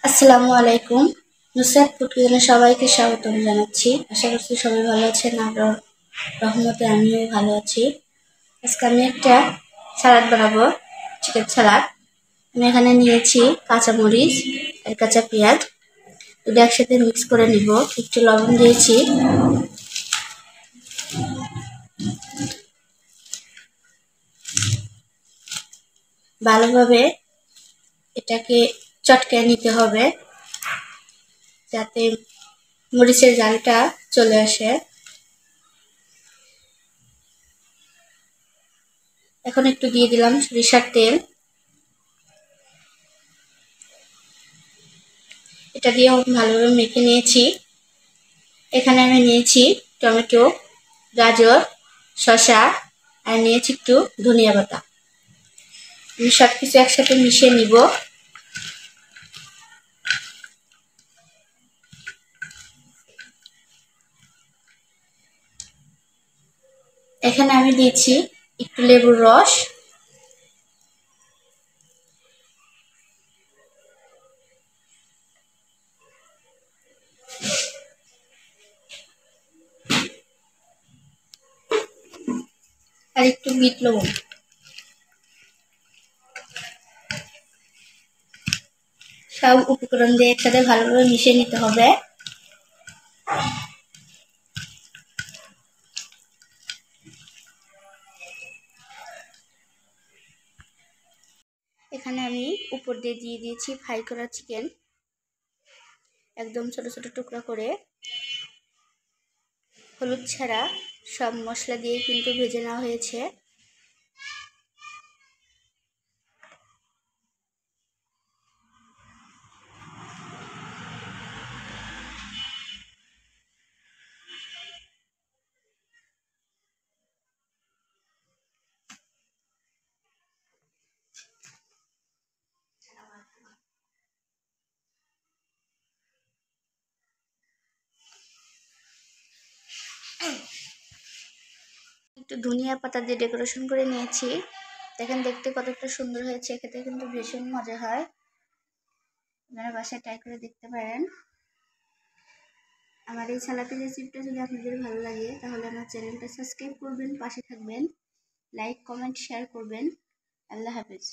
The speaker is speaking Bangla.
আসসালামু আলাইকুম। নুসরাত ফুড কিচেনে সবাইকে স্বাগতম জানাচ্ছি। আশা করছি সবাই ভালো আছেন। আল্লাহর রহমতে আমিও ভালো আছি। আজকে আমি একটা সালাদ বানাবো, চিকেন সালাদ। আমি এখানে নিয়েছি কাঁচামরিচ আর কাঁচা পেঁয়াজ, দুটো একসাথে মিক্স করে নিব। একটু লবণ দিয়েছি। ভালোভাবে এটাকে চটকে নিতে হবে যাতে মরিচের ঝালটা চলে আসে। এখন একটু দিয়ে দিলাম সরিষার তেল। এটা দিয়ে ভালোভাবে মেখে নিয়েছি। এখানে আমি নিয়েছি টমেটো, গাজর, শসা আর নিয়েছি একটু ধনিয়া পাতা। আমি সব কিছু একসাথে মিশিয়ে নিব। এখানে আমি দিয়েছি একটু লেবুর রস। আর একটু বিট লবণ। সব উপকরণ দিয়ে একসাথে ভালোভাবে মিশিয়ে নিতে হবে। এখানে আমি উপর দিয়ে দিয়েছি ফ্রাই করা চিকেন, একদম ছোট ছোট টুকরা করে। হলুদ ছাড়া সব মশলা দিয়ে কিন্তু ভেজে নেওয়া হয়েছে। একটু ধনিয়া পাতা দিয়ে ডেকোরেশন করে নিয়েছি। দেখেন দেখতে কতটা সুন্দর হয়েছে, খেতে কিন্তু ভীষণ মজা হয়। আপনারা বাসায় ট্রাই করে দেখতে পারেন। আমার এই সালাদের রেসিপিটা যদি আপনাদের ভালো লাগে তাহলে আমার চ্যানেলটা সাবস্ক্রাইব করবেন, পাশে থাকবেন, লাইক কমেন্ট শেয়ার করবেন। আল্লাহ হাফেজ।